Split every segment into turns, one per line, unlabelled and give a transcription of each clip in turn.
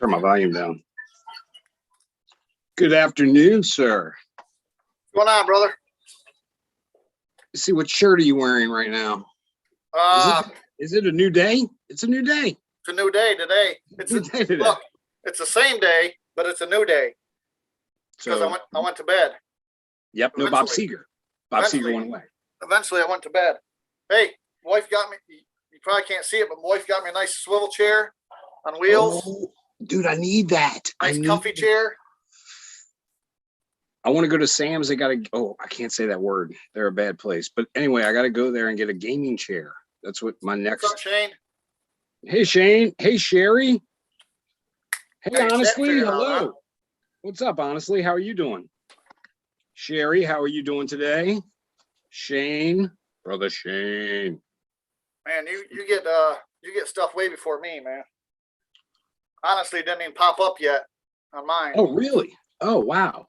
Turn my volume down. Good afternoon, sir.
What's going on, brother?
Let's see, what shirt are you wearing right now? Is it a new day? It's a new day.
It's a new day today. Look, it's the same day, but it's a new day. Because
So
I went to bed.
Yep, no Bob Seger. Bob Seger went away.
Eventually, I went to bed. Hey, wife got me. You probably can't see it, but my wife got me a nice swivel chair on wheels.
Oh, dude, I need that.
Nice comfy chair.
I want to go to Sam's. I can't say that word. They're a bad place. But anyway, I got to go there and get a gaming chair. That's what my next.
What's up, Shane?
Hey, Shane. Hey, Sherry. Hey, honestly, hello.
Huh?
What's up, honestly? How are you doing? Sherry, how are you doing today? Shane, brother Shane.
Man, you get stuff way before me, man. Honestly, it didn't even pop up yet on mine.
Oh, really? Oh, wow.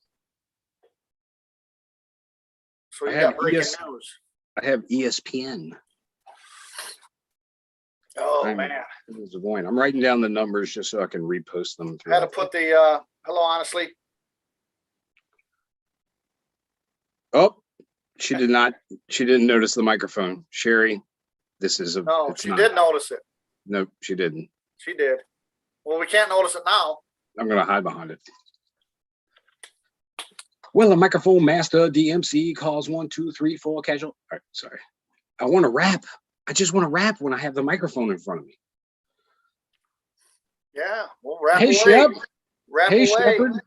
So you got breaking news.
I have ESPN.
Oh, man.
I'm writing down the numbers just so I can repost them.
I had to put the hello, honestly.
Oh, she didn't notice the microphone. Sherry, this is a.
No, she did notice it.
No, she didn't.
She did. Well, we can't notice it now.
I'm going to hide behind it. Well, a microphone master DMC calls 1, 2, 3, 4 casual. All right, sorry. I want to rap. I just want to rap when I have the microphone in front of me.
Yeah, we'll rap
hey,
away.
Shep.
Rap
hey,
away.
Shepherd.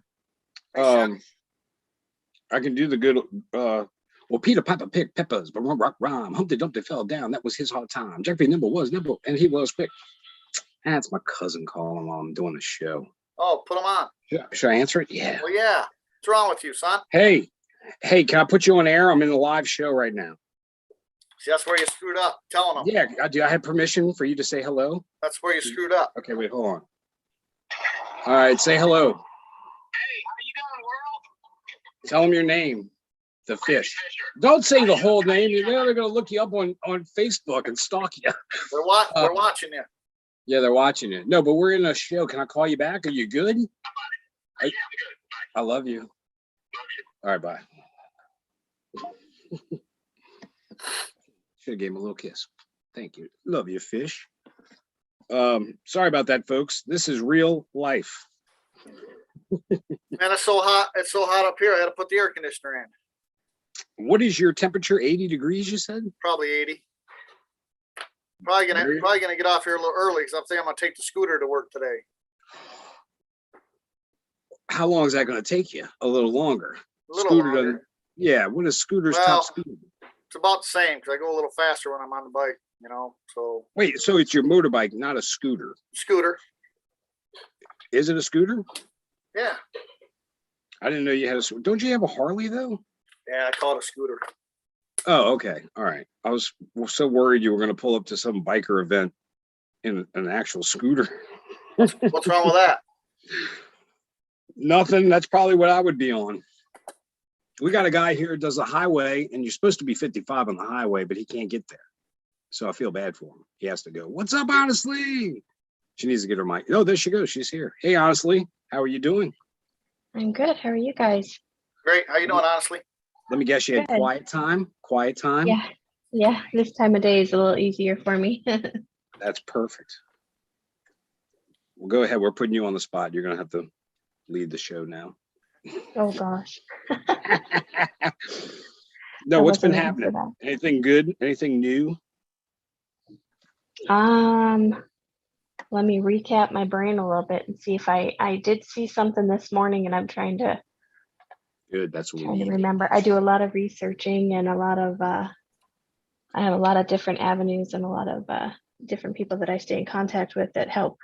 Hey,
I can do the good. Well, Peter Piper picked peppers, but rock rhyme. Humpty Dumpty fell down. That was his hard time. Jeffrey Nimble was nimble, and he was quick. That's my cousin calling while I'm doing the show.
Oh, put him on.
Should I answer it? Yeah.
Well, yeah. What's wrong with you, son?
Hey, can I put you on air? I'm in a live show right now.
See, that's where you screwed up. Telling them.
Yeah, do I have permission for you to say hello?
That's where you screwed up.
Okay, wait, hold on. All right, say hello.
Hey, how you doing, world?
Tell them your name. The Fish. Don't say the whole name. They're going to look you up on Facebook and stalk you.
We're watching you.
Yeah, they're watching it. No, but we're in a show. Can I call you back? Are you good?
Yeah, I'm good.
I love you.
Love you.
All right, bye. Should have gave him a little kiss. Thank you. Love you, Fish. Sorry about that, folks. This is real life.
Man, it's so hot. It's so hot up here. I had to put the air conditioner in.
What is your temperature? 80 degrees, you said?
Probably 80. Probably gonna get off here a little early because I'm thinking I'm gonna take the scooter to work today.
How long is that going to take you? A little longer.
A little longer.
Doesn't. Yeah. What is Scooter's top speed?
It's about the same because I go a little faster when I'm on the bike. You know. So.
Wait. So it's your motorbike, not a scooter.
Scooter.
Is it a scooter?
Yeah.
I didn't know you had a. Don't you have a Harley though?
Yeah, I call it a scooter.
Oh, okay. All right. I was so worried you were going to pull up to some biker event in an actual scooter.
What's wrong with that?
Nothing. That's probably what I would be on. We got a guy here who does a highway, and you're supposed to be 55 on the highway, but he can't get there. So I feel bad for him. He has to go, "What's up, honestly?" She needs to get her mic. Oh, there she goes. She's here. Hey, honestly, how are you doing?
I'm good. How are you guys?
Great. How you doing, honestly?
Let me guess, you had
Good.
quiet time? Quiet time?
Yeah. This time of day is a little easier for me.
That's perfect. Well, go ahead. We're putting you on the spot. You're going to have to lead the show now.
Oh gosh.
No,
I
what's been
wasn't ready for
happening?
that.
Anything good? Anything new?
Let me recap my brain a little bit and see if I did see something this morning, and I'm trying to
Good. That's what we
Trying to
need.
remember. I do a lot of researching and a lot of I have a lot of different avenues and a lot of different people that I stay in contact with that help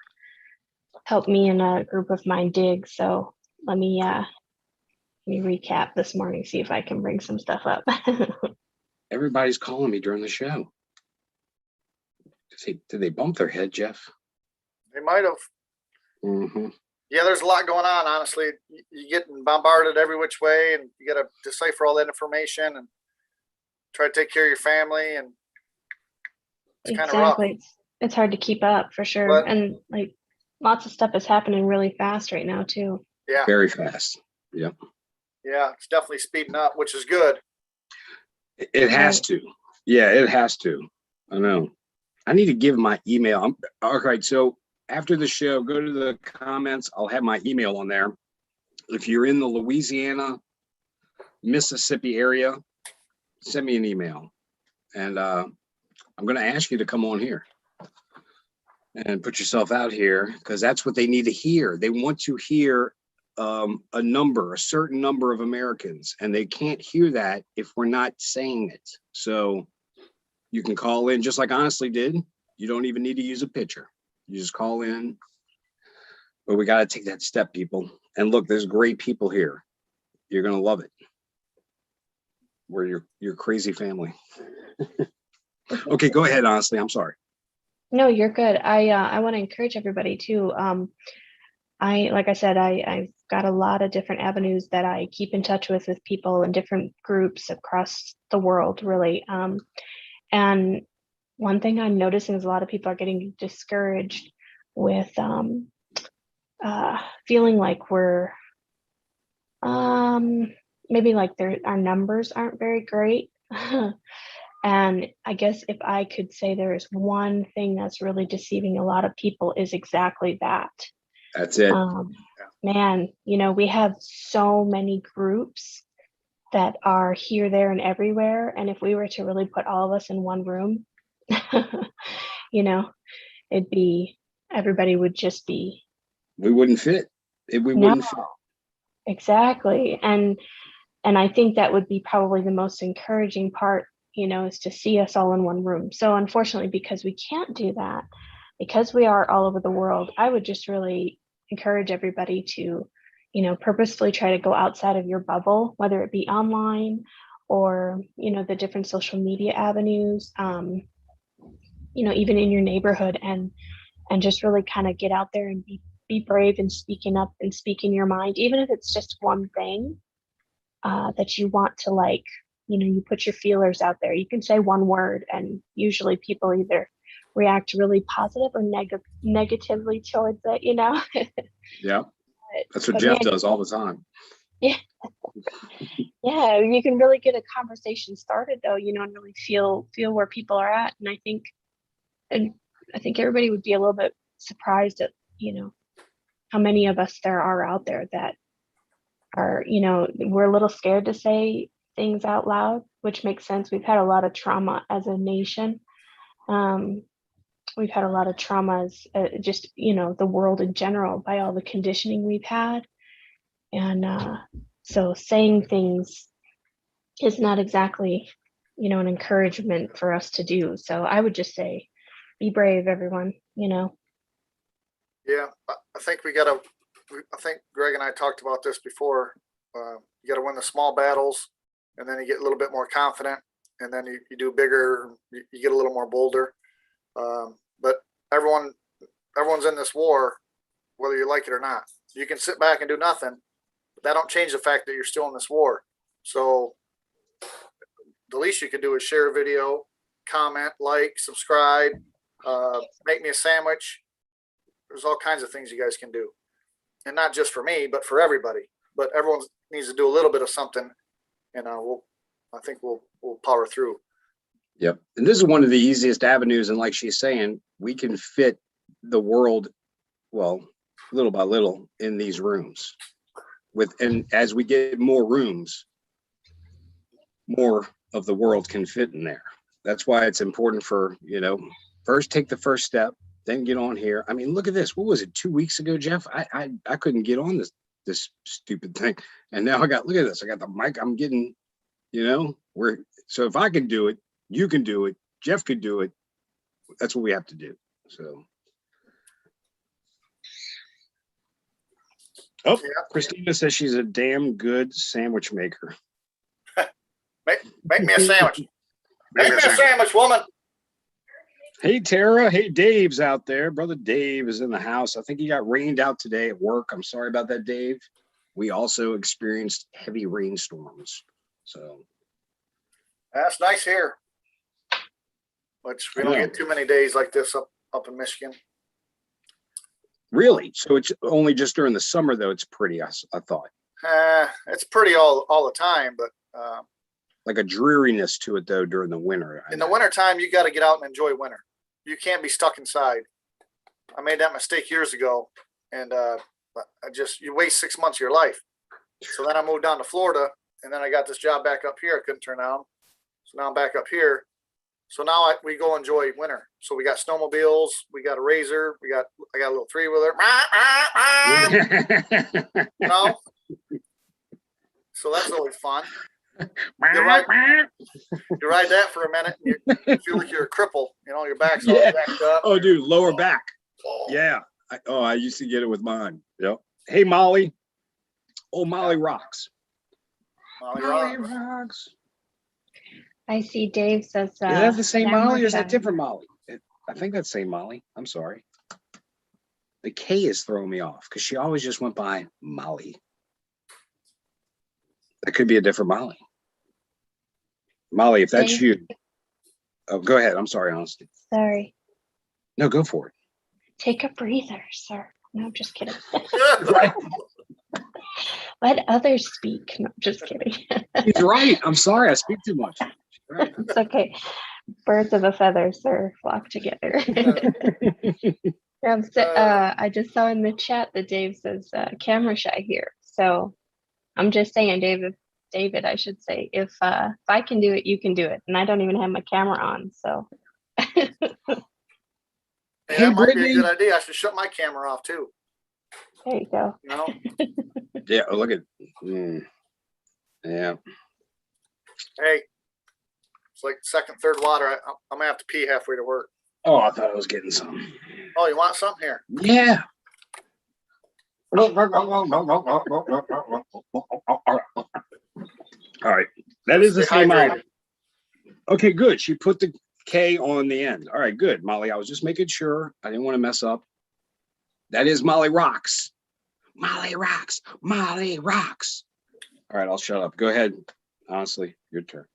me and a group of mine dig. So let me recap this morning, see if I can bring some stuff up.
Everybody's calling me during the show. Did they bump their head, Jeff?
They might have.
Mm-hmm.
Yeah, there's a lot going on. Honestly, you're getting bombarded every which way, and you got to decipher all that information and try to take care of your family. And it's kind of rough.
Exactly. It's hard to keep up for sure.
But-
And like lots of stuff is happening really fast right now too.
Yeah,
Very fast. Yep.
yeah, it's definitely speeding up, which is good.
It has
Right.
to. Yeah, it has to. I know. I need to give my email. All right. So after the show, go to the comments. I'll have my email on there. If you're in the Louisiana, Mississippi area, send me an email. And I'm going to ask you to come on here and put yourself out here because that's what they need to hear. They want to hear a certain number of Americans, and they can't hear that if we're not saying it. So you can call in just like Honestly did. You don't even need to use a picture. You just call in. But we got to take that step, people. And look, there's great people here. You're going to love it. We're your crazy family. Okay, go ahead, Honestly. I'm sorry.
No, you're good. I want to encourage everybody too. Like I said, I've got a lot of different avenues that I keep in touch with people in different groups across the world, really. And one thing I'm noticing is a lot of people are getting discouraged with feeling like we're maybe like our numbers aren't very great. And I guess if I could say there is one thing that's really deceiving a lot of people is exactly that.
That's it.
Man, we have so many groups that are here, there, and everywhere. And if we were to really put all of us in one room, everybody would just be.
We wouldn't fit. Wouldn't fit.
Exactly. And I think that would be probably the most encouraging part, is to see us all in one room. So unfortunately, because we can't do that, because we are all over the world, I would just really encourage everybody to, purposefully try to go outside of your bubble, whether it be online or, the different social media avenues, even in your neighborhood, and just really kind of get out there and be brave and speaking up and speaking your mind, even if it's just one thing that you want to you put your feelers out there. You can say one word and usually people either react really positive or negatively towards it,
Yeah. That's what Jeff does all the time.
Yeah. Yeah. You can really get a conversation started though, and really feel where people are at. And I think everybody would be a little bit surprised at, how many of us there are out there that are, we're a little scared to say things out loud, which makes sense. We've had a lot of trauma as a nation. We've had a lot of traumas, just, the world in general by all the conditioning we've had. And so saying things is not exactly, an encouragement for us to do. So I would just say, be brave, everyone,
Yeah, I think I think Greg and I talked about this before. You got to win the small battles, and then you get a little bit more confident, and then you do bigger, you get a little more bolder. But everyone's in this war, whether you like it or not. You can sit back and do nothing, but that don't change the fact that you're still in this war. So the least you can do is share a video, comment, like, subscribe, make me a sandwich. There's all kinds of things you guys can do, and not just for me, but for everybody. But everyone needs to do a little bit of something, and I think we'll power through.
Yep. And this is one of the easiest avenues. And like she's saying, we can fit the world, well, little by little in these rooms. And as we get more rooms, more of the world can fit in there. That's why it's important for, first take the first step, then get on here. I mean, look at this. What was it, 2 weeks ago, Jeff? I couldn't get on this stupid thing. And now look at this. I got the mic. I'm getting, so if I can do it, you can do it. Jeff could do it. That's what we have to do. So. Oh,
Yeah.
Christina says she's a damn good sandwich maker.
Make me a sandwich. Make me a sandwich, woman.
Hey, Tara. Hey, Dave's out there. Brother Dave is in the house. I think he got rained out today at work. I'm sorry about that, Dave. We also experienced heavy rainstorms. So
That's nice here. Which we don't
Yeah.
get too many days like this up in Michigan.
really, so it's only just during the summer, though. It's pretty, I thought.
It's pretty all the time, but
Like a dreariness to it, though, during the winter.
in the wintertime, you got to get out and enjoy winter. You can't be stuck inside. I made that mistake years ago, and you waste 6 months of your life. So then I moved down to Florida, and then I got this job back up here. I couldn't turn down. So now I'm back up here. So now we go enjoy winter. So we got snowmobiles, we got a Razor, I got a little 3-wheeler. You know? So that's always fun. You ride that for a minute, and you feel like you're a cripple. Your back's all
Yeah.
backed up.
Oh, dude, lower back.
Oh.
Yeah. I used to get it with mine. Yep. Hey, Molly. Oh, Molly rocks.
Molly
Molly
rocks.
rocks.
I see Dave says,
Is that the same Molly or is that
Samurai.
different Molly? I think that's same Molly. I'm sorry. The K is throwing me off because she always just went by Molly. That could be a different Molly. Molly, if that's
Dave?
you. Oh, go ahead. I'm sorry, honestly.
Sorry.
No, go for it.
Take a breather, sir. No, just kidding.
Right.
Let others speak. No, just kidding.
He's right. I'm sorry. I speak too much. Right.
It's okay. Birds of a feather, sir, flock together. I just saw in the chat that Dave says camera shy here. So I'm just saying, David, I should say, if I can do it, you can do it. And I don't even have my camera on. So
Hey,
Hey,
that might be
Brittany.
a good idea. I should shut my camera off too.
there you go.
Yeah. Look at. Yeah.
Hey, it's like second, third water. I'm gonna have to pee halfway to work.
Oh, I thought I was getting some.
Oh, you want some here?
Yeah. All right. That is the
Stay
same
hydrated.
Molly. Okay, good. She put the K on the end. All right, good. Molly, I was just making sure. I didn't want to mess up. That is Molly rocks. Molly rocks. Molly rocks. All right, I'll shut up. Go ahead. Honestly, your turn.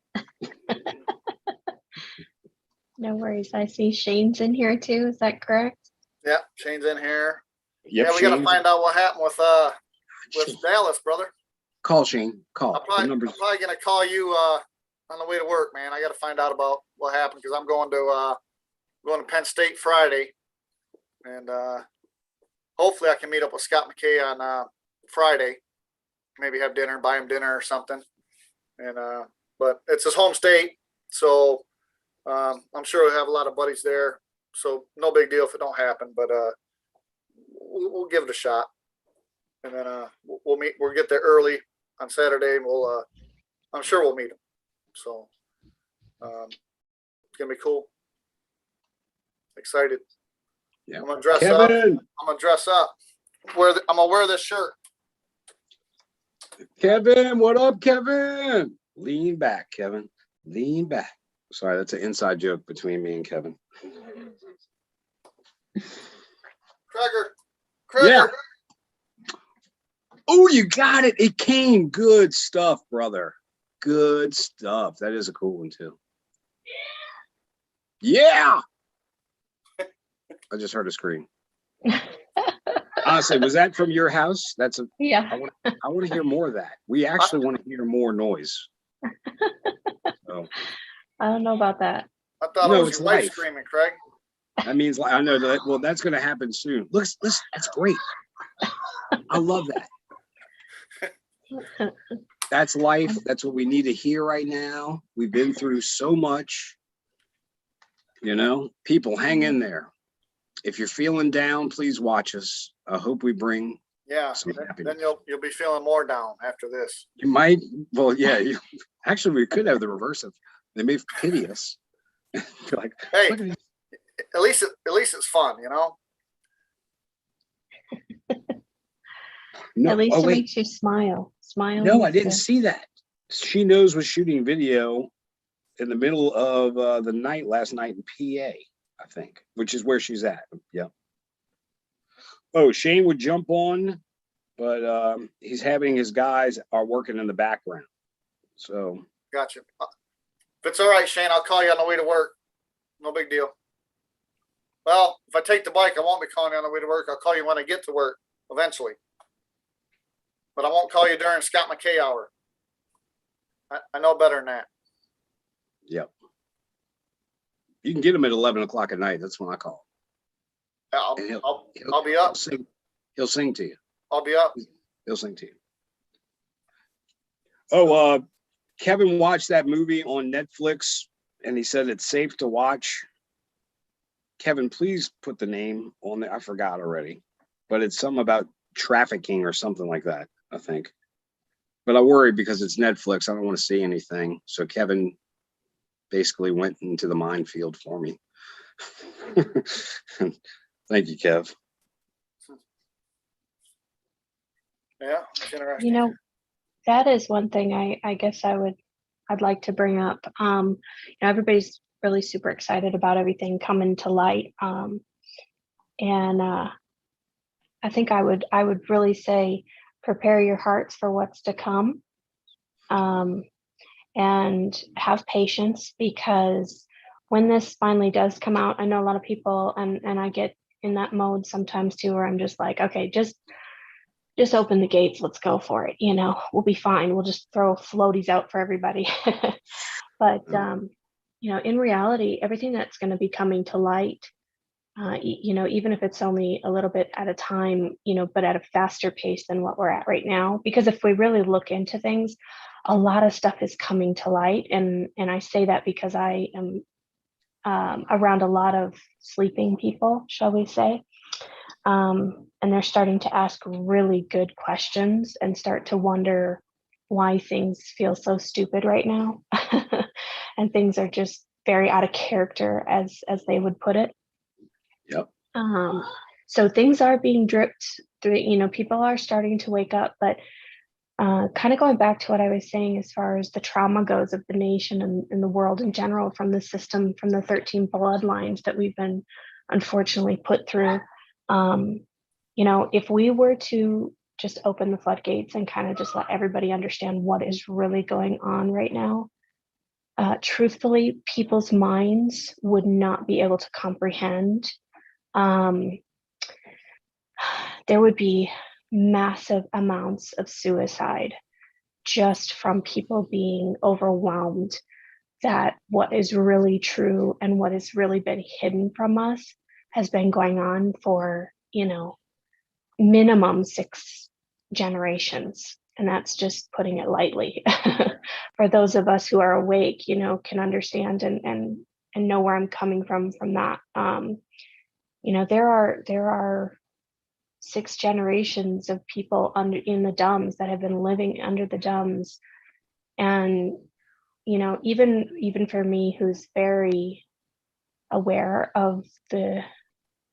No worries. I see Shane's in here too. Is that correct?
Yeah, Shane's in here.
Yep,
Yeah, we gotta
Shane.
find out what happened with Dallas, brother.
Call Shane. Call.
I'm
The
probably
number's
gonna call you on the way to work, man. I gotta find out about what happened because I'm going to Penn State Friday, and hopefully I can meet up with Scott McKay on Friday. Maybe have dinner, buy him dinner or something. And but it's his home state, so I'm sure he'll have a lot of buddies there. So no big deal if it don't happen, but we'll give it a shot. And then we'll meet. We'll get there early on Saturday. And I'm sure we'll meet him. So it's gonna be cool. Excited.
Yeah.
I'm gonna dress up.
Kevin.
I'm gonna dress up. I'm gonna wear this shirt.
Kevin, what up, Kevin? Lean back, Kevin. Lean back. Sorry, that's an inside joke between me and Kevin.
Cracker.
Yeah. Oh, you got it. It came. Good stuff, brother. Good stuff. That is a cool one, too. Yeah. I just heard a scream. Honestly, was that from your house?
Yeah.
I want to hear more of that. We actually want to hear more noise. So
I don't know about that.
I thought
No,
it was
it's
your wife
life.
screaming, Craig.
that means I know that. Well, that's going to happen soon. Listen, that's great. I love that. That's life. That's what we need to hear right now. We've been through so much. People, hang in there. If you're feeling down, please watch us. I hope we bring
Yeah,
Some
then
happiness.
you'll be feeling more down after this.
You might, well, yeah, actually, we could have the reverse of, they may pity us. Be like,
Hey,
look at these.
at least it's fun, you know?
No,
At least
oh,
it
wait,
makes you smile. Smile.
no, I
makes
didn't
you-
see that. She knows was shooting video in the middle of the night last night in PA, I think, which is where she's at. Yeah. Oh, Shane would jump on, but he's having his guys are working in the background. So
Gotcha. If it's all right, Shane, I'll call you on the way to work. No big deal. Well, if I take the bike, I won't be calling you on the way to work. I'll call you when I get to work eventually. But I won't call you during Scott McKay hour. I know better than that.
yep. You can get him at 11 o'clock at night. That's when I call.
I'll,
And
I'll be up.
He'll sing to you.
I'll be up.
He'll sing to you. Oh, Kevin watched that movie on Netflix and he said it's safe to watch. Kevin, please put the name on there. I forgot already, but it's something about trafficking or something like that, I think. But I worry because it's Netflix. I don't want to see anything. So Kevin basically went into the minefield for me. Thank you, Kev.
Yeah, it's interesting.
You know, that is one thing I guess I'd like to bring up. Everybody's really super excited about everything coming to light. And I think I would really say prepare your hearts for what's to come. And have patience, because when this finally does come out, I know a lot of people and I get in that mode sometimes too, where I'm just like, okay, just open the gates, let's go for it. We'll be fine. We'll just throw floaties out for everybody. But in reality, everything that's going to be coming to light, even if it's only a little bit at a time, but at a faster pace than what we're at right now. Because if we really look into things, a lot of stuff is coming to light. And I say that because I am around a lot of sleeping people, shall we say. And they're starting to ask really good questions and start to wonder why things feel so stupid right now. And things are just very out of character, as they would put it.
Yep.
So things are being dripped through, people are starting to wake up, but kind of going back to what I was saying, as far as the trauma goes of the nation and the world in general, from the system, from the 13 bloodlines that we've been unfortunately put through. If we were to just open the floodgates and kind of just let everybody understand what is really going on right now, truthfully, people's minds would not be able to comprehend. There would be massive amounts of suicide just from people being overwhelmed that what is really true and what has really been hidden from us has been going on for, minimum 6 generations. And that's just putting it lightly. For those of us who are awake, can understand and know where I'm coming from that. There are 6 generations of people in the Dumbs that have been living under the Dumbs. And, even for me, who's very aware of the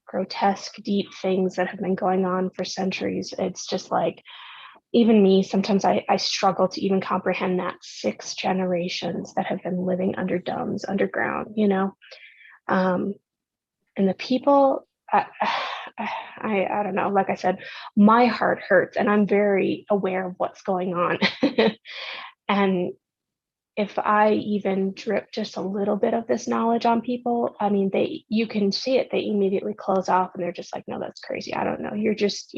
grotesque, deep things that have been going on for centuries, it's just like, even me, sometimes I struggle to even comprehend that 6 generations that have been living under Dumbs, underground, and the people, I don't know, like I said, my heart hurts and I'm very aware of what's going on. And if I even drip just a little bit of this knowledge on people, I mean, you can see it, they immediately close off and they're just like, no, that's crazy. I don't know. You're just,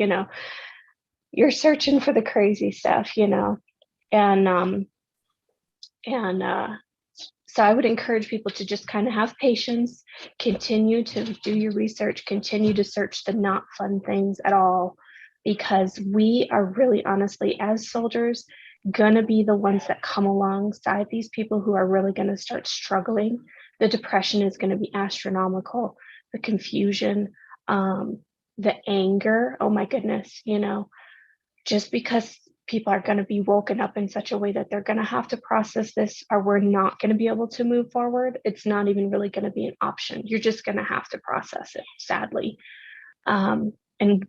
you're searching for the crazy stuff, and so I would encourage people to just kind of have patience, continue to do your research, continue to search the not fun things at all, because we are really, honestly, as soldiers, gonna be the ones that come alongside these people who are really gonna start struggling. The depression is gonna be astronomical, the confusion, the anger, oh my goodness, just because people are going to be woken up in such a way that they're going to have to process this, or we're not going to be able to move forward, it's not even really going to be an option. You're just going to have to process it, sadly. And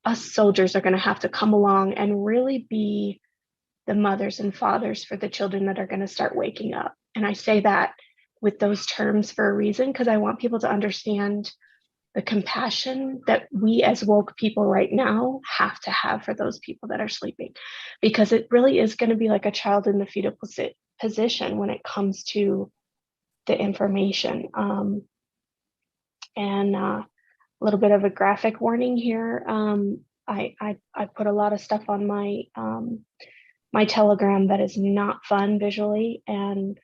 us soldiers are going to have to come along and really be the mothers and fathers for the children that are going to start waking up. And I say that with those terms for a reason, because I want people to understand the compassion that we as woke people right now have to have for those people that are sleeping, because it really is going to be like a child in the fetal position when it comes to the information. And a little bit of a graphic warning here. I put a lot of stuff on my my Telegram that is not fun visually, and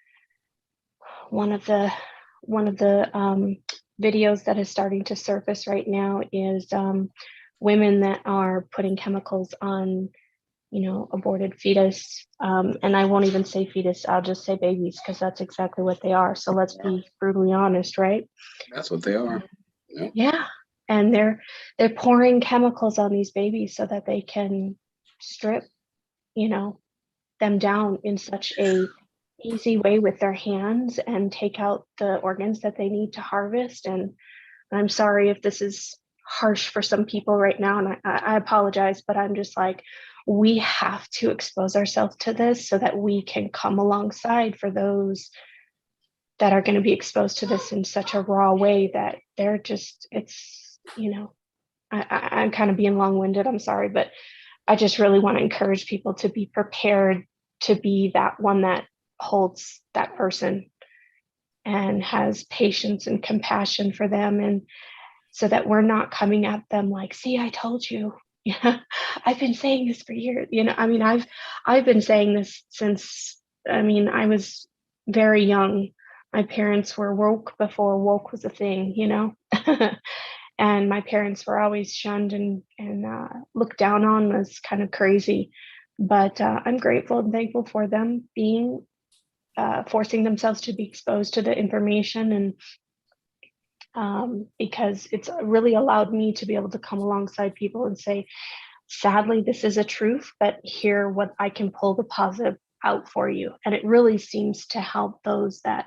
one of the videos that is starting to surface right now is women that are putting chemicals on, aborted fetus. And I won't even say fetus, I'll just say babies, because that's exactly what they are. So let's be brutally honest, right?
That's what they are. Yep.
Yeah. And they're pouring chemicals on these babies so that they can strip, them down in such a easy way with their hands and take out the organs that they need to harvest. And I'm sorry if this is harsh for some people right now, and I apologize, but I'm just like, we have to expose ourselves to this so that we can come alongside for those that are going to be exposed to this in such a raw way that they're just, it's, I'm kind of being long-winded, I'm sorry, but I just really want to encourage people to be prepared to be that one that holds that person and has patience and compassion for them, and so that we're not coming at them like, see, I told you. Yeah, I've been saying this for years. I've been saying this since, I was very young. My parents were woke before woke was a thing, and my parents were always shunned and looked down on as kind of crazy. But I'm grateful and thankful for them being forcing themselves to be exposed to the information, and because it's really allowed me to be able to come alongside people and say, sadly, this is a truth, but here what I can pull the positive out for you. And it really seems to help those that,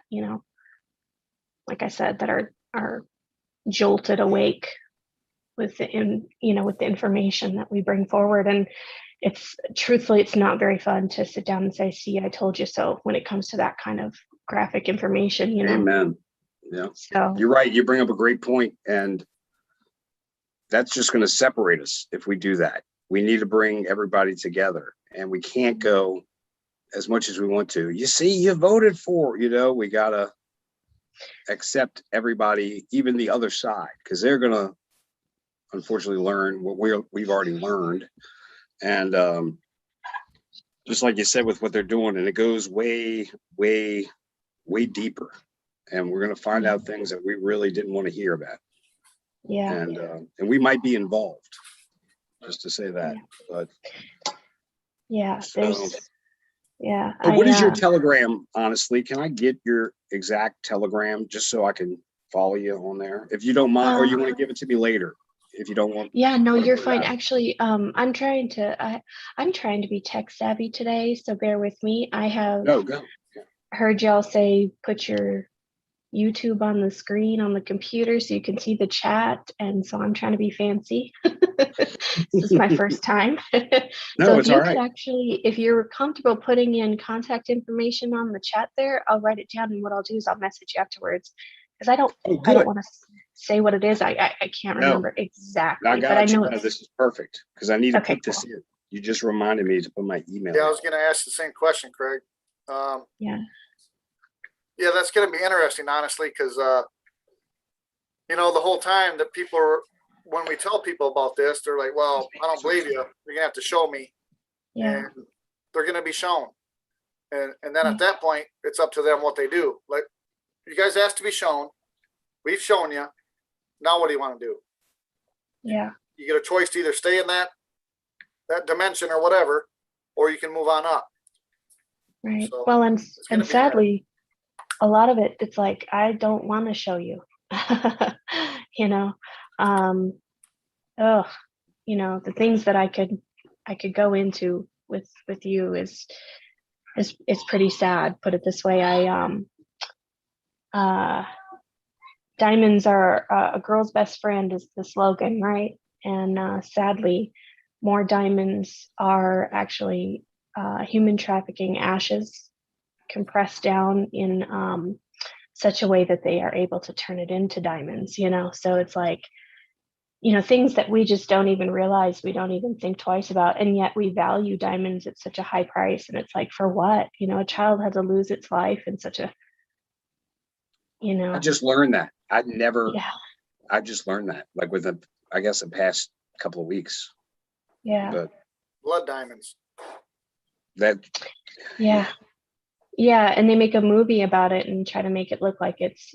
like I said, that are jolted awake with with the information that we bring forward. And truthfully, it's not very fun to sit down and say, see, I told you so, when it comes to that kind of graphic information,
Amen. Yeah.
So
You're right. You bring up a great point, and that's just going to separate us if we do that. We need to bring everybody together, and we can't go as much as we want to. You see, you voted for, we got to accept everybody, even the other side, because they're going to unfortunately learn what we've already learned. And just like you said, with what they're doing, and it goes way, way, way deeper. And we're going to find out things that we really didn't want to hear about.
Yeah.
And we might be involved, just to say that. But
yeah,
so,
yeah.
what is your Telegram? Honestly, can I get your exact Telegram just so I can follow you on there, if you don't mind, or you want to give it to me later if you don't want?
Yeah, no, you're fine. Actually, I'm trying to be tech savvy today, so bear with me. I have
Go.
heard y'all say put your YouTube on the screen on the computer so you can see the chat, and so I'm trying to be fancy. This is my first time.
No,
So
it's
if you
all
could
right.
actually, if you're comfortable putting in contact information on the chat there, I'll write it down, and what I'll do is I'll message you afterwards, because I
Oh,
don't
good.
want to say what it is. I can't
No.
remember exactly,
I
but I
got you.
know
No,
it's
this is perfect, because I need to
okay.
put this in. You just reminded me to put my email.
Yeah, I
in.
was gonna ask the same question, Craig.
Yeah.
Yeah, that's gonna be interesting, honestly, because the whole time that people are, when we tell people about this, they're like, well, I don't believe you. You're gonna have to show me.
Yeah.
And they're gonna be shown. And then at that point, it's up to them what they do. Like, you guys asked to be shown. We've shown you. Now what do you want to do?
Yeah.
You get a choice to either stay in that dimension or whatever, or you can move on up.
Right.
So,
Well,
gonna
and
be
sadly, a lot of it, it's like, I don't want to show you. The things that I could could go into with you is it's pretty sad. Put it this way, diamonds are a girl's best friend is the slogan, right? And sadly, more diamonds are actually human trafficking ashes compressed down in such a way that they are able to turn it into diamonds, so it's like, things that we just don't even realize, we don't even think twice about, and yet we value diamonds at such a high price. And it's like, for what? A child had to lose its life in such a,
I just learned that.
yeah,
I just learned that, like within, I guess, the past couple of weeks.
yeah,
But
Blood diamonds.
that,
yeah, yeah. And they make a movie about it and try to make it look like it's,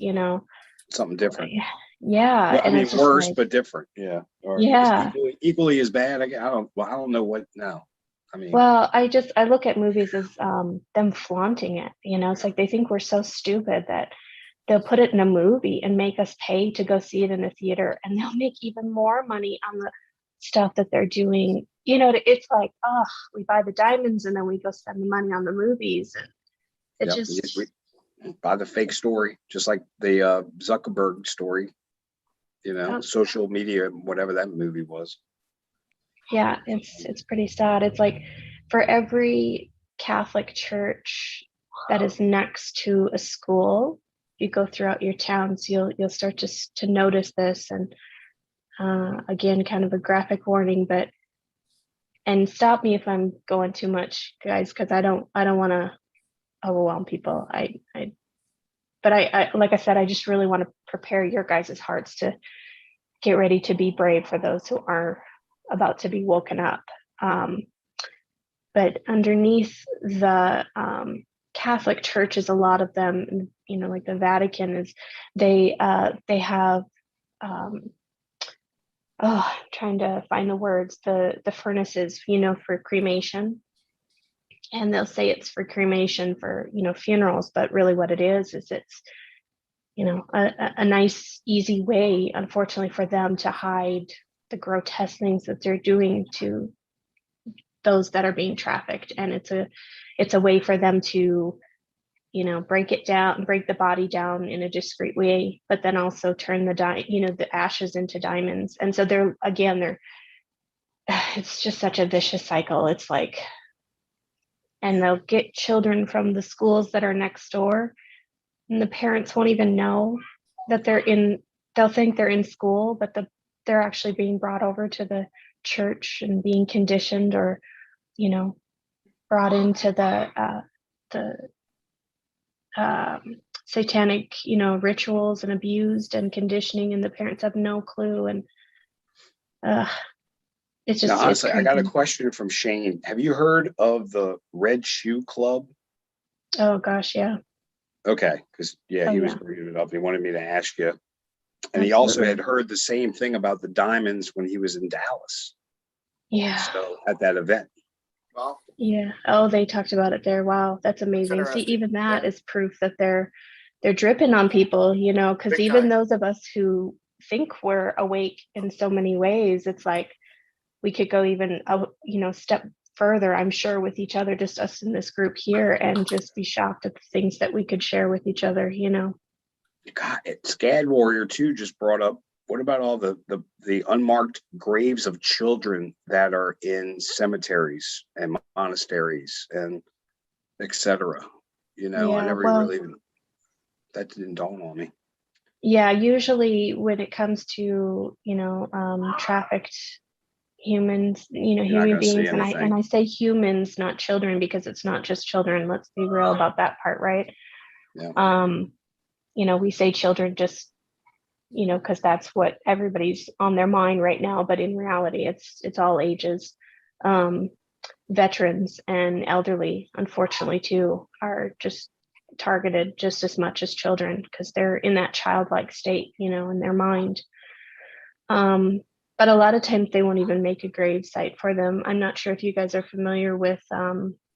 something different.
yeah.
Well, I
And
mean,
it's just
worse,
like,
but different. Yeah. Or
yeah.
equally as bad. I don't know what now. I mean,
Well, I look at movies as them flaunting it. It's like they think we're so stupid that they'll put it in a movie and make us pay to go see it in a theater, and they'll make even more money on the stuff that they're doing. It's like, oh, we buy the diamonds and then we go spend the money on the movies, and it
yeah,
just,
we buy the fake story, just like the Zuckerberg story,
Yep.
social media, whatever that movie was.
yeah, it's pretty sad. It's like for every Catholic church that is next to a school, you go throughout your towns, you'll start to notice this. And again, kind of a graphic warning, and stop me if I'm going too much, guys, because I don't want to overwhelm people. But like I said, I just really want to prepare your guys' hearts to get ready to be brave for those who are about to be woken up. But underneath the Catholic churches, a lot of them, like the Vatican is, they have, I'm trying to find the words, the furnaces, for cremation. And they'll say it's for cremation for, funerals, but really what it is it's, a nice, easy way, unfortunately, for them to hide the grotesque things that they're doing to those that are being trafficked. And it's a way for them to, break the body down in a discreet way, but then also turn the ashes into diamonds. And so it's just such a vicious cycle. It's like, and they'll get children from the schools that are next door, and the parents won't even know that they'll think they're in school, but they're actually being brought over to the church and being conditioned, or brought into the satanic rituals, and abused and conditioning, and the parents have no clue. And it's just,
Now, honestly, I got a
crazy.
question from Shane. Have you heard of the Red Shoe Club?
Oh gosh, yeah.
Okay, because he was
Yeah,
bringing it up. He wanted me to ask you. And he also had
absolutely.
heard the same thing about the diamonds when he was in Dallas.
Yeah.
So at that event.
Well,
Yeah. Oh, they talked about it there. Wow, that's
it's
amazing. See,
interesting.
even that
Yeah,
is proof that they're dripping on people, because
big
even
time.
those of us who think we're awake in so many ways, it's like we could go even step further, I'm sure, with each other, just us in this group here, and just be shocked at the things that we could share with each other.
God, Scad Warrior 2 just brought up, what about all the unmarked graves of children that are in cemeteries and monasteries and etc. I
Yeah,
never
well,
really even, that didn't dawn on me.
yeah, usually when it comes to trafficked humans,
You're not
human
going to see
beings, and
anything.
I say humans, not children, because it's not just children. Let's be real about that part, right?
Yeah.
We say children just, because that's what everybody's on their mind right now, but in reality, it's all ages. Veterans and elderly, unfortunately, too, are just targeted just as much as children, because they're in that childlike state, in their mind. But a lot of times they won't even make a grave site for them. I'm not sure if you guys are familiar with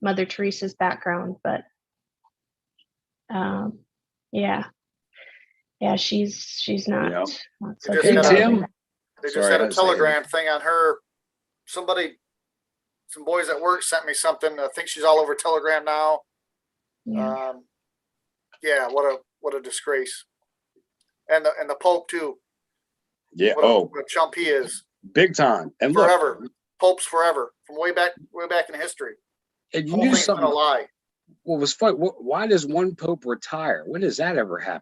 Mother Teresa's background, but yeah, she's not
Yeah.
so
They just
Hey,
good
had a
either.
Tim.
they just
Sorry,
had
I
a
had to say,
telegram thing on her. Somebody some boys at work sent me something. I think she's all over Telegram now.
Yeah.
Yeah, what a disgrace. And the Pope too.
Yeah.
What a chump he is.
Big time. And
Forever.
look,
Popes forever. From way back in history.
and you
Whole
knew
thing's been a
something.
lie.
What was fun? Why does one pope retire? When does that ever happen?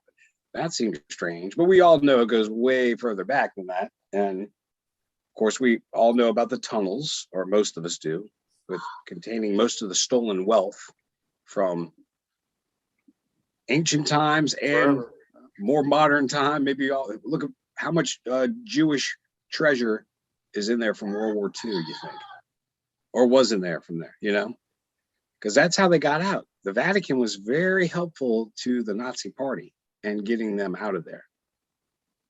That seems strange, but we all know it goes way further back than that. And of course, we all know about the tunnels, or most of us do, with containing most of the stolen wealth from ancient times and
Forever.
more modern time. Maybe all look at how much Jewish treasure is in there from World War II, you think, or was in there from there, because that's how they got out. The Vatican was very helpful to the Nazi party and getting them out of there,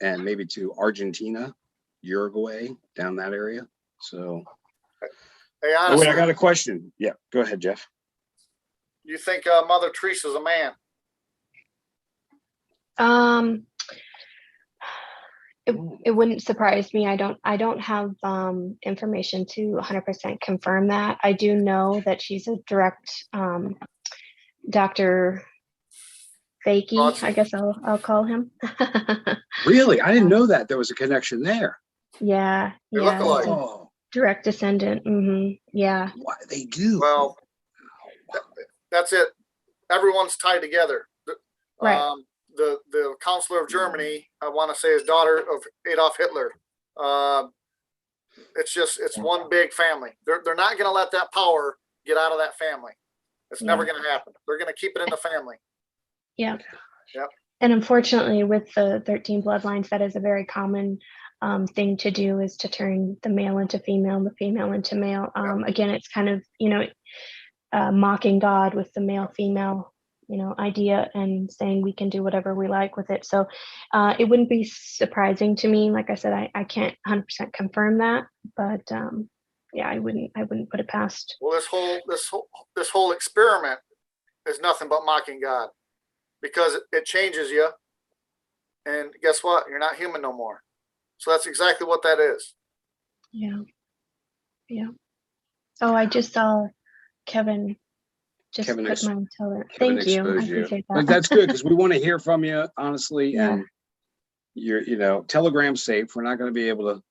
and maybe to Argentina, Uruguay, down that area. So,
Hey,
oh,
honestly,
wait, I got a question. Yeah, go ahead, Jeff.
you think Mother Teresa's a man?
It wouldn't surprise me. I don't have information to 100% confirm that. I do know that she's a direct Dr. Fakey, I guess I'll call him.
Really? I didn't know that there was a connection there.
Yeah,
They look
yeah,
alike.
Oh,
direct descendant. Yeah.
why they do?
Well, that's it. Everyone's tied together.
Right.
The Counselor of Germany, I want to say, is daughter of Adolf Hitler. It's one big family. They're not going to let that power get out of that family. It's never going to happen. They're going to keep it in the family.
Yeah.
Yep.
And unfortunately, with the 13 bloodlines, that is a very common thing to do, is to turn the male into female, the female into male. Again, it's kind of, mocking God with the male female idea, and saying we can do whatever we like with it. So it wouldn't be surprising to me. Like I said, I can't 100% confirm that, but yeah, I wouldn't put it past.
Well, this whole experiment is nothing but mocking God, because it changes you, and guess what? You're not human no more. So that's exactly what that is.
Yeah. Oh, I just saw Kevin just
Kevin
put my toler.
Kevin
Thank you. I
exposed you.
appreciate
But
that.
that's good, because we want to hear from you, honestly.
Yeah.
And you're, Telegram's safe. We're not going to be able to,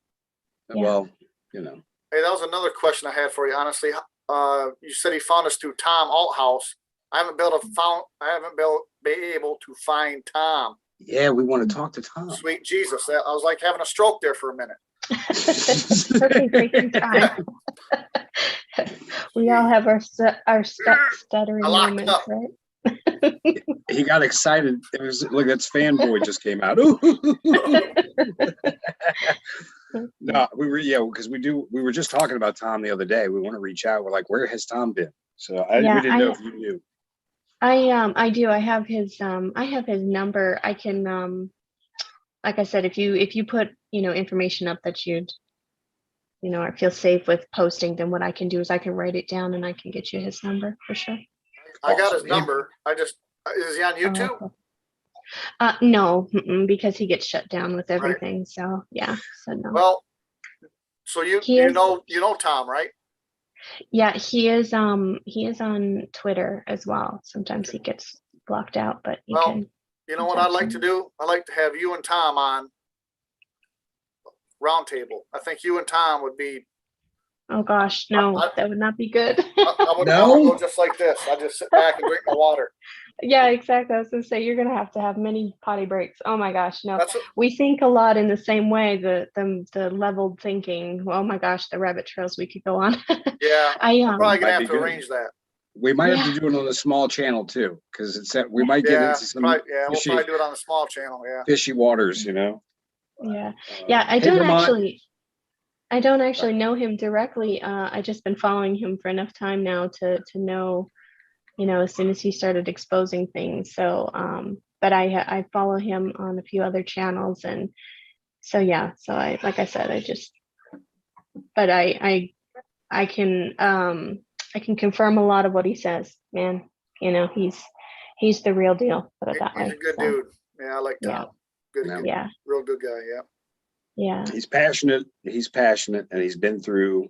Yeah.
well,
Hey, that was another question I had for you. Honestly, you said he found us through Tom Althouse. I haven't been able to find Tom.
Yeah, we want to talk to Tom.
Sweet Jesus, I was like having a stroke there for a minute.
Okay, take your time. We all have our stuttering
I locked
moments,
up.
right?
He got excited. It was like that's fanboy just came out. No, because we were just talking about Tom the other day. We want to reach out. We're like, where has Tom been? So we didn't know if you knew.
I do. I have his number. I can like I said, if you put information up that you'd I feel safe with posting, then what I can do is I can write it down and I can get you his number for sure.
I got his
Awesome.
number. Is he on YouTube?
Oh, okay. No, because he gets shut down with everything. So yeah, so no.
Well, so you know Tom, right?
Yeah, he is on Twitter as well. Sometimes he gets blocked out, but you
Well,
can.
You know what I'd like to do? I'd like to have you and Tom on roundtable. I think you and Tom would be.
Oh gosh, no, that would not be good.
I would go just like this. I just sit back and drink my water.
Yeah, exactly. I was gonna say you're gonna have to have many potty breaks. Oh my gosh, no. We think a lot in the same way. The leveled thinking. Oh my gosh, the rabbit trails we could go on.
Yeah, I'm probably gonna have to arrange that.
We might have to do it on a small channel too, because we might get into some
we'll probably do it on a small channel. Yeah,
fishy waters,
Yeah, I don't actually know him directly. I just been following him for enough time now to know, as soon as he started exposing things. So, but I follow him on a few other channels, and so yeah. So like I said, but I can confirm a lot of what he says, man. He's the real deal. Put it that way.
He's a good dude. Yeah, I like Tom. Good, real good guy. Yeah.
Yeah.
He's passionate, and he's been through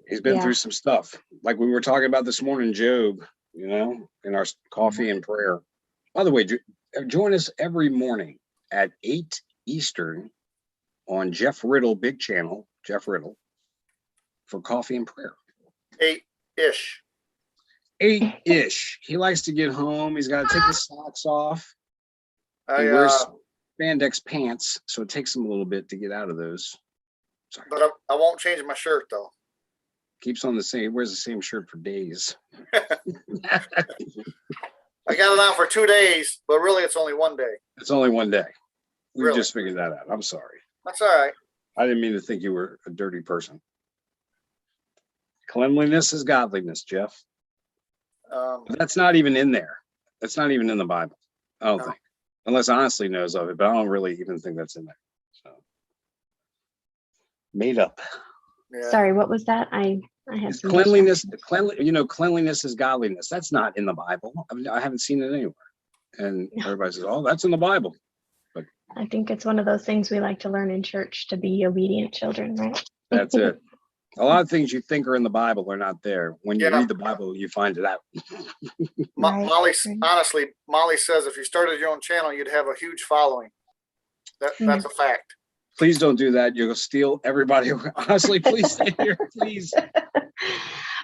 He's been
Yeah.
through some stuff. Like we were talking about this morning, Job, in our coffee and prayer. By the way, join us every morning at 8 Eastern on Jeff Riddle, big channel, Jeff Riddle, for coffee and prayer.
8-ish.
8-ish. He likes to get home. He's got to take his socks off. He
I,
wears spandex pants, so it takes him a little bit to get out of those. Sorry.
but I won't change my shirt though.
Keeps on the same, he wears the same shirt for days.
I got it on for 2 days, but really it's only 1 day.
It's only one day. We
Really?
just figured that out. I'm sorry.
That's all right.
I didn't mean to think you were a dirty person. Cleanliness is godliness, Jeff. But that's not even in there. That's not even in the Bible. I don't
No.
think. Unless Honestly knows of it, but I don't really even think that's in there. So made up.
Yeah.
Sorry, what was that? I had
It's
some
cleanliness,
distractions.
cleanliness is godliness. That's not in the Bible. I haven't seen it anywhere. And
Yeah.
everybody says, oh, that's in the Bible.
I think it's one of those things we like to learn in church to be obedient children, right?
That's it. A lot of things you think are in the Bible are not there. When you
Yeah.
read the Bible, you find it out.
Right,
Molly,
right.
honestly, Molly says if you started your own channel, you'd have a huge following. That's a fact.
Please don't do that. You'll steal everybody. Honestly, please stay here, please.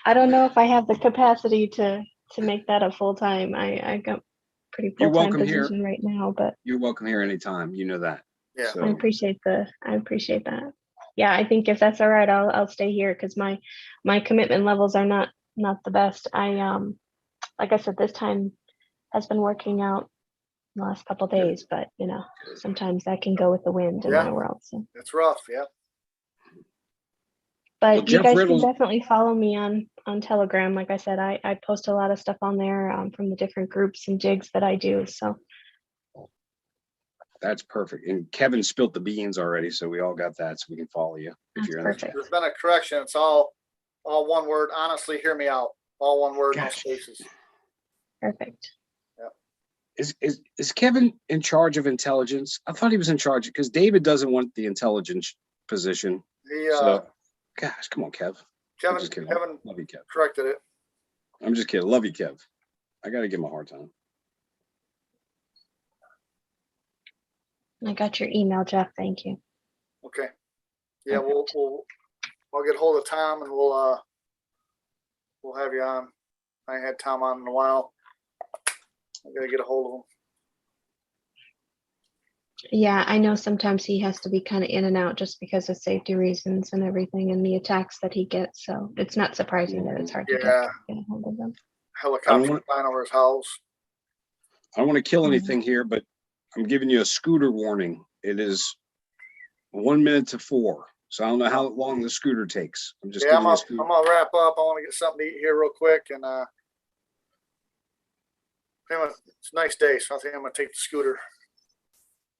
I don't know if I have the capacity to make that a full time. I got pretty
You're
full time
welcome here.
position right now, but
You're welcome here anytime. You know that.
Yeah.
So,
I appreciate that. Yeah, I think if that's all right, I'll stay here because my commitment levels are not the best. I like I said, this time has been working out the last couple days, but sometimes that can go with the wind in
Yeah.
my world. So,
It's rough. Yeah.
but
Well,
you
Jeff
guys
Riddle's-
can definitely follow me on Telegram. Like I said, I post a lot of stuff on there from the different groups and jigs that I do. So
that's perfect. And Kevin spilt the beans already, so we all got that, so we can follow you if
That's
you're in the
perfect.
chat.
There's been a correction. It's all one word. Honestly, hear me out. All one word, no
Gotcha.
spaces.
perfect.
Is Kevin in charge of intelligence? I thought he was in charge because David doesn't want the intelligence position.
He
So, gosh, come on, Kev. I'm just kidding.
Kevin
Love you, Kev.
corrected it.
I'm just kidding. Love you, Kev. I got to give him a hard time.
I got your email, Jeff. Thank you.
Okay. Yeah,
Perfect.
I'll get hold of Tom and we'll have you on. I ain't had Tom on in a while. I gotta get a hold of him.
Yeah, I know sometimes he has to be kind of in and out just because of safety reasons and everything and the attacks that he gets. So it's not surprising that it's hard to
Yeah.
get a hold of them.
Helicopter
want-
flying over his house.
I don't want to kill
Mhm.
anything here, but I'm giving you a scooter warning. It is 1 minute to 4. So I don't know how long the scooter takes. I'm just
Yeah,
giving you a
I'm
scooter.
gonna wrap up. I want to get something to eat here real quick and it's a nice day, so I think I'm gonna take the scooter.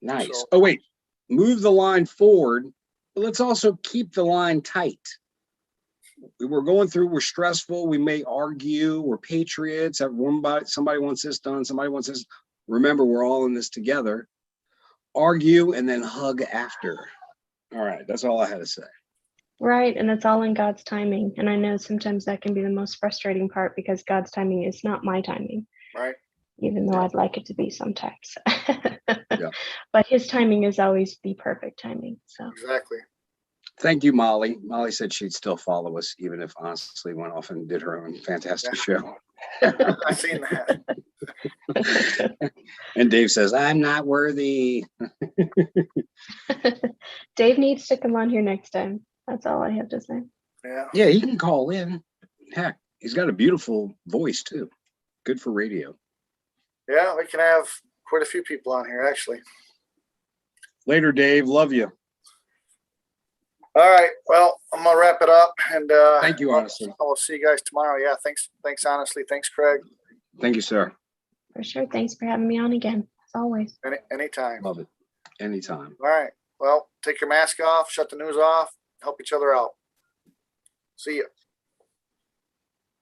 Nice.
So-
Oh, wait. Move the line forward, but let's also keep the line tight. We're going through, we're stressful. We may argue. We're patriots. Somebody wants this done. Somebody wants this. Remember, we're all in this together. Argue and then hug after. All right. That's all I had to say.
Right. And it's all in God's timing. And I know sometimes that can be the most frustrating part because God's timing is not my timing,
Right?
even though I'd like it to be sometimes.
Yeah.
But his timing is always the perfect timing. So
Exactly.
Thank you, Molly. Molly said she'd still follow us, even if Honestly went off and did her own fantastic show.
I seen that.
And Dave says, I'm not worthy.
Dave needs to come on here next time. That's all I have to say.
Yeah.
Yeah, he can call in. Heck, he's got a beautiful voice, too. Good for radio.
Yeah, we can have quite a few people on here actually.
Later, Dave. Love you.
All right. Well, I'm gonna wrap it up and
Thank you, Honestly.
I will see you guys tomorrow. Yeah, thanks Honestly. Thanks, Craig.
Thank you, sir.
For sure. Thanks for having me on again, as always.
Anytime.
Love it. Anytime.
All right. Well, take your mask off, shut the news off, help each other out. See ya.